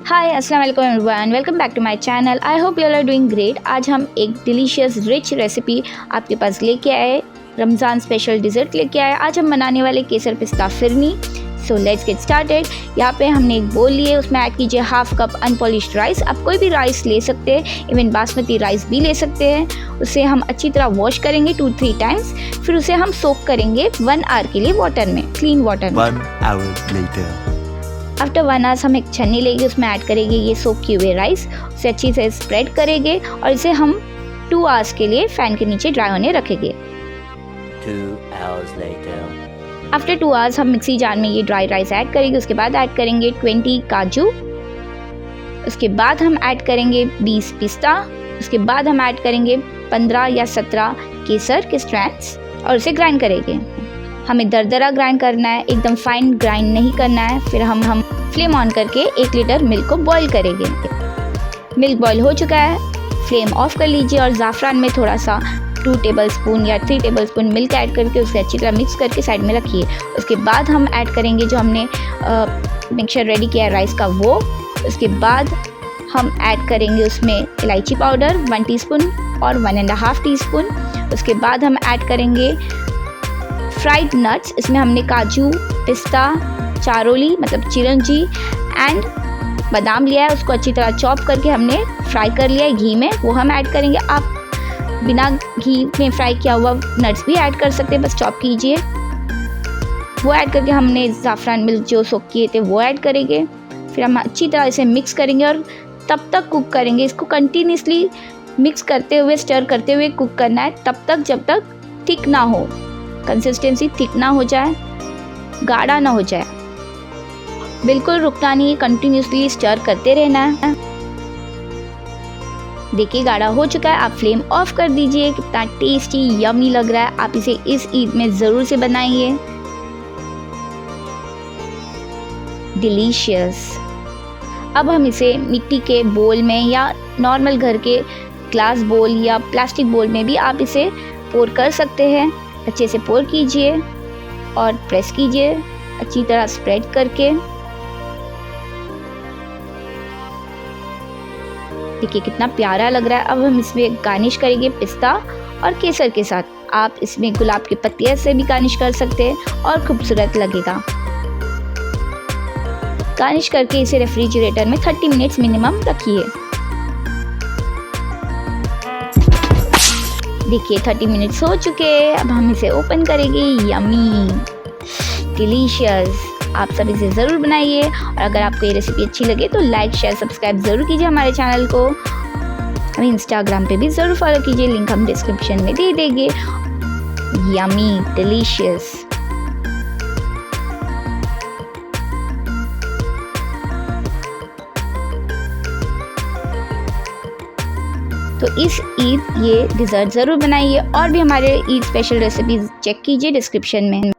हाय अस्सलाम वालेकुम everyone, welcome back to my channel. I hope you all are doing great. आज हम एक डिलीशियस रिच रेसिपी आपके पास लेके आए, रमज़ान स्पेशल डिज़र्ट लेके आए। आज हम बनाने वाले केसर पिस्ता phirni. So let's get started. यहाँ पे हमने एक बोल लिए, उसमें ऐड कीजिए हाफ कप अनपॉलिश्ड राइस। आप कोई भी राइस ले सकते हैं, इवन बासमती राइस भी ले सकते हैं। उसे हम अच्छी तरह वॉश करेंगे 2-3 टाइम्स, फिर उसे हम सोक करेंगे 1 आवर के लिए वाटर में, क्लीन वाटर में। 1 hour later. आफ्टर 1 आवर हम एक छन्नी लेंगे, उसमें ऐड करेंगे ये सोक किए हुए राइस, उसे अच्छी से स्प्रेड करेंगे और इसे हम 2 आवर्स के लिए फ़ैन के नीचे ड्राई होने रखेंगे। 2 hours later. आफ्टर 2 आवर्स हम मिक्सी जार में ये ड्राई राइस ऐड करेंगे। उसके बाद ऐड करेंगे 20 काजू, उसके बाद हम ऐड करेंगे 20 पिस्ता, उसके बाद हम ऐड करेंगे 15 या 17 केसर के स्ट्रैंड्स और उसे ग्राइंड करेंगे। हमें दरदरा ग्राइंड करना है, एकदम फाइन ग्राइंड नहीं करना है। फिर हम फ्लेम ऑन करके 1 लीटर मिल्क को बॉईल करेंगे। मिल्क बॉईल हो चुका है, फ्लेम ऑफ कर लीजिए और ज़ाफ़रान में थोड़ा सा 2 टेबलस्पून या 3 टेबलस्पून मिल्क ऐड करके उसे अच्छी तरह मिक्स करके साइड में रखिए। उसके बाद हम ऐड करेंगे जो हमने मिक्सचर रेडी किया है राइस का, वो। उसके बाद हम ऐड करेंगे उसमें इलायची पाउडर 1 टीस्पून और 1.5 टीस्पून। उसके बाद हम ऐड करेंगे फ्राइड नट्स। इसमें हमने काजू, पिस्ता, चारोली मतलब चिरंजी एंड बादाम लिया है, उसको अच्छी तरह चॉप करके हमने फ्राई कर लिया है घी में, वो हम ऐड करेंगे। आप बिना घी में फ्राई किया हुआ नट्स भी ऐड कर सकते हैं, बस चॉप कीजिए। वो ऐड करके हमने ज़ाफ़रान मिल्क जो सोक किए थे वो ऐड करेंगे। फिर हम अच्छी तरह इसे मिक्स करेंगे और तब तक कुक करेंगे। इसको कंटिन्यूसली मिक्स करते हुए, स्टर करते हुए कुक करना है तब तक जब तक थिक ना हो, कंसिस्टेंसी थिक ना हो जाए, गाढ़ा ना हो जाए। बिल्कुल रुकना नहीं है, कंटिन्यूसली स्टर करते रहना है। देखिए गाढ़ा हो चुका है, आप फ्लेम ऑफ कर दीजिए। कितना टेस्टी यमी लग रहा है। आप इसे इस ईद में ज़रूर से बनाइए, डिलीशियस। अब हम इसे मिट्टी के बोल में या नॉर्मल घर के ग्लास बोल या प्लास्टिक बोल में भी आप इसे पोर कर सकते हैं। अच्छे से पोर कीजिए और प्रेस कीजिए अच्छी तरह स्प्रेड करके। देखिए कितना प्यारा लग रहा है। अब हम इसमें गार्निश करेंगे पिस्ता और केसर के साथ। आप इसमें गुलाब के पत्तियां से भी गार्निश कर सकते हैं और खूबसूरत लगेगा। गार्निश करके इसे रेफ्रिजरेटर में 30 मिनट्स मिनिमम रखिए। देखिए 30 मिनट्स हो चुके हैं। अब हम इसे ओपन करेंगे। Yummy, delicious. आप सब इसे ज़रूर बनाइए और अगर आपको ये रेसिपी अच्छी लगे तो लाइक, शेयर, सब्सक्राइब ज़रूर कीजिए हमारे चैनल को। हमें इंस्टाग्राम पे भी ज़रूर फॉलो कीजिए, लिंक हम डिस्क्रिप्शन में दे देंगे। Yummy, delicious. तो इस ईद ये डिज़र्ट ज़रूर बनाइए और भी हमारे ईद स्पेशल रेसिपीज़ चेक कीजिए डिस्क्रिप्शन में।